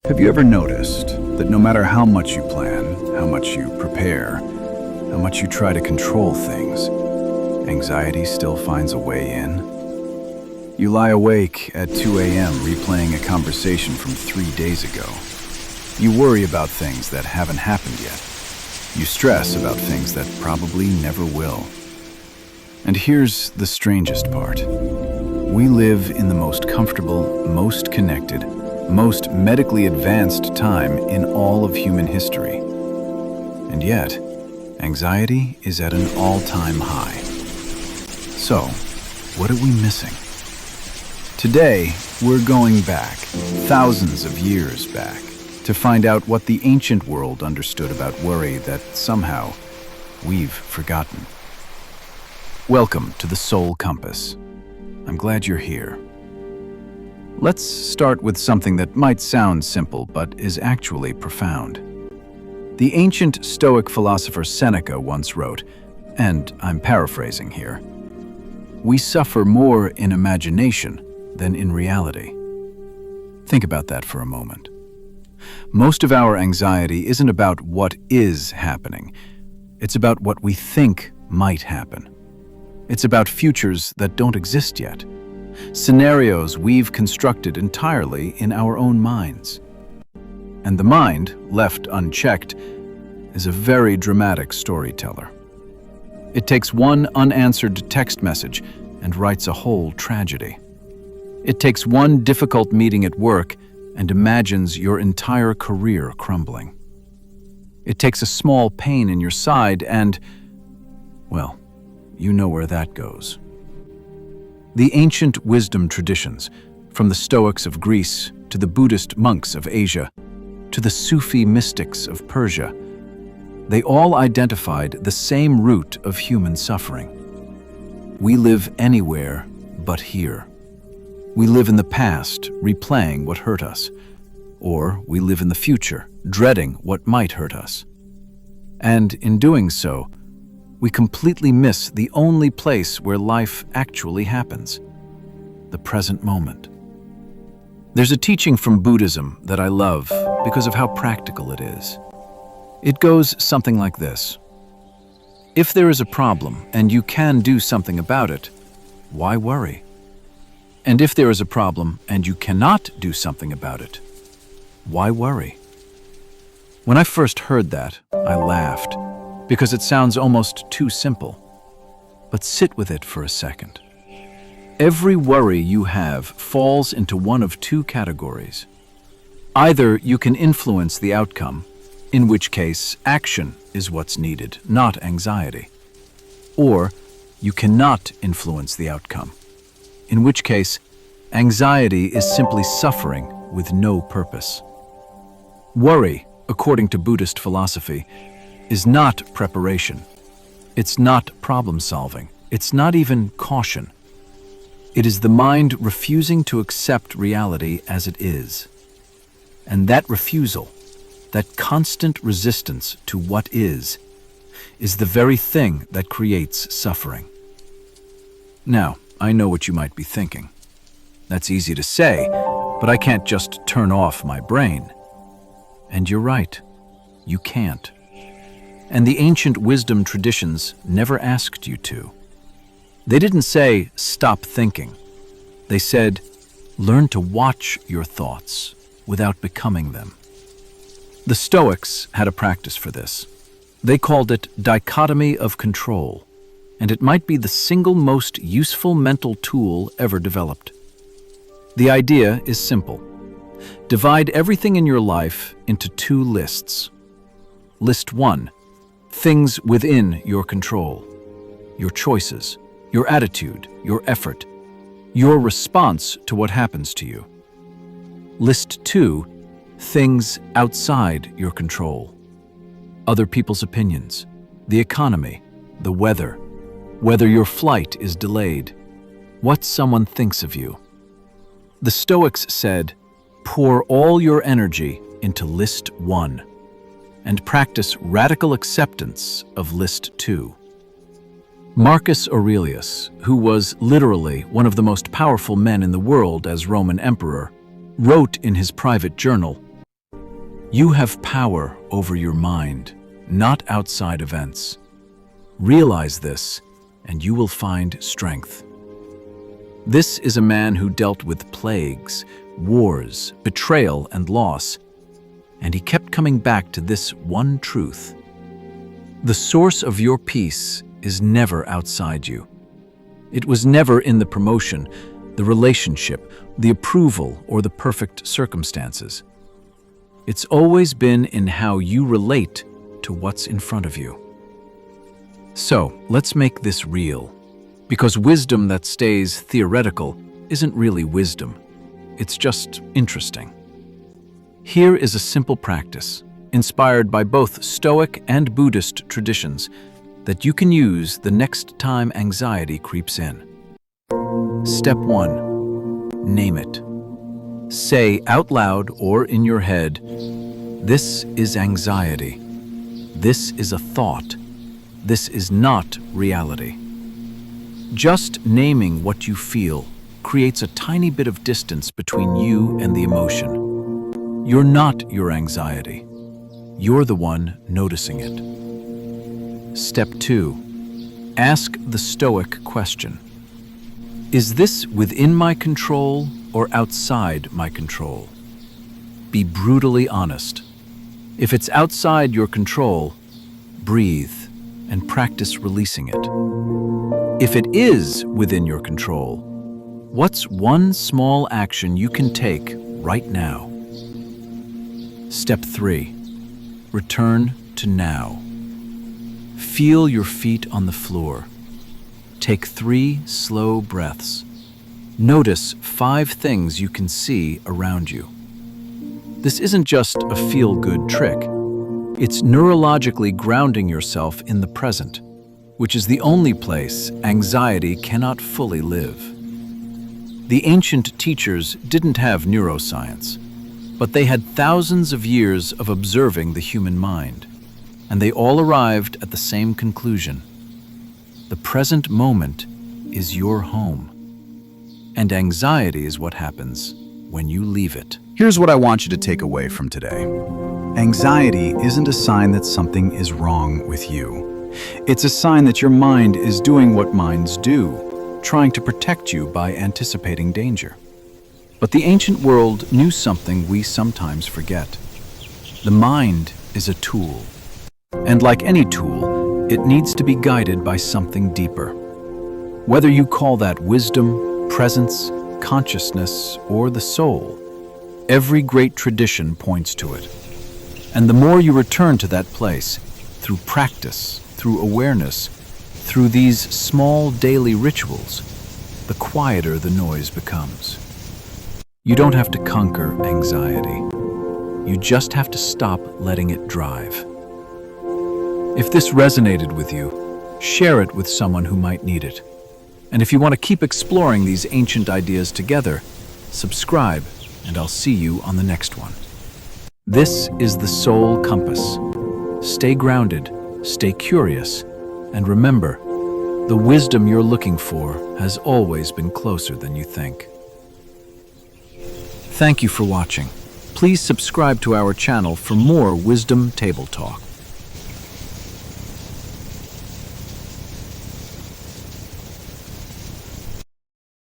Have you ever noticed that no matter how much you plan, how much you prepare, how much you try to control things, anxiety still finds a way in? You lie awake at 2 a.m. replaying a conversation from 3 days ago. You worry about things that haven't happened yet. You stress about things that probably never will. And here's the strangest part. We live in the most comfortable, most connected, most medically advanced time in all of human history. And yet, anxiety is at an all-time high. So, what are we missing? Today, we're going back, thousands of years back, to find out what the ancient world understood about worry that somehow we've forgotten. Welcome to the Soul Compass. I'm glad you're here. Let's start with something that might sound simple but is actually profound. The ancient Stoic philosopher Seneca once wrote, and I'm paraphrasing here, "We suffer more in imagination than in reality." Think about that for a moment. Most of our anxiety isn't about what is happening. It's about what we think might happen. It's about futures that don't exist yet. Scenarios we've constructed entirely in our own minds. And the mind, left unchecked, is a very dramatic storyteller. It takes one unanswered text message and writes a whole tragedy. It takes one difficult meeting at work and imagines your entire career crumbling. It takes a small pain in your side and, well, you know where that goes. The ancient wisdom traditions, from the Stoics of Greece to the Buddhist monks of Asia to the Sufi mystics of Persia, they all identified the same root of human suffering. We live anywhere but here. We live in the past, replaying what hurt us, or we live in the future, dreading what might hurt us. And in doing so, we completely miss the only place where life actually happens, the present moment. There's a teaching from Buddhism that I love because of how practical it is. It goes something like this. If there is a problem and you can do something about it, why worry? And if there is a problem and you cannot do something about it, why worry? When I first heard that, I laughed, because it sounds almost too simple. But sit with it for a second. Every worry you have falls into one of two categories. Either you can influence the outcome, in which case action is what's needed, not anxiety. Or you cannot influence the outcome, in which case anxiety is simply suffering with no purpose. Worry, according to Buddhist philosophy, is not preparation. It's not problem solving. It's not even caution. It is the mind refusing to accept reality as it is. And that refusal, that constant resistance to what is the very thing that creates suffering. Now, I know what you might be thinking. That's easy to say, but I can't just turn off my brain. And you're right, you can't. And the ancient wisdom traditions never asked you to. They didn't say, stop thinking. They said, learn to watch your thoughts without becoming them. The Stoics had a practice for this. They called it dichotomy of control, and it might be the single most useful mental tool ever developed. The idea is simple. Divide everything in your life into two lists. List 1, things within your control. Your choices, your attitude, your effort, your response to what happens to you. List 2, things outside your control. Other people's opinions, the economy, the weather, whether your flight is delayed, what someone thinks of you. The Stoics said, pour all your energy into list 1 and practice radical acceptance of list 2. Marcus Aurelius, who was literally one of the most powerful men in the world as Roman emperor, wrote in his private journal, You have power over your mind, not outside events. Realize this, and you will find strength. This is a man who dealt with plagues, wars, betrayal, and loss, and he kept coming back to this one truth. The source of your peace is never outside you. It was never in the promotion, the relationship, the approval, or the perfect circumstances. It's always been in how you relate to what's in front of you. So, let's make this real, because wisdom that stays theoretical isn't really wisdom. It's just interesting. Here is a simple practice, inspired by both Stoic and Buddhist traditions, that you can use the next time anxiety creeps in. Step 1. Name it. Say out loud or in your head, "This is anxiety. This is a thought. This is not reality." Just naming what you feel creates a tiny bit of distance between you and the emotion. You're not your anxiety. You're the one noticing it. Step 2. Ask the Stoic question. Is this within my control or outside my control? Be brutally honest. If it's outside your control, breathe and practice releasing it. If it is within your control, what's one small action you can take right now? Step 3. Return to now. Feel your feet on the floor. Take 3 slow breaths. Notice 5 things you can see around you. This isn't just a feel-good trick. It's neurologically grounding yourself in the present, which is the only place anxiety cannot fully live. The ancient teachers didn't have neuroscience, but they had thousands of years of observing the human mind, and they all arrived at the same conclusion. The present moment is your home, and anxiety is what happens when you leave it. Here's what I want you to take away from today. Anxiety isn't a sign that something is wrong with you. It's a sign that your mind is doing what minds do, trying to protect you by anticipating danger. But the ancient world knew something we sometimes forget. The mind is a tool, and like any tool, it needs to be guided by something deeper. Whether you call that wisdom, presence, consciousness, or the soul, every great tradition points to it. And the more you return to that place, through practice, through awareness, through these small daily rituals, the quieter the noise becomes. You don't have to conquer anxiety. You just have to stop letting it drive. If this resonated with you, share it with someone who might need it. And if you want to keep exploring these ancient ideas together, subscribe, and I'll see you on the next one. This is the Soul Compass. Stay grounded, stay curious, and remember, the wisdom you're looking for has always been closer than you think. Thank you for watching. Please subscribe to our channel for more Wisdom Table Talk.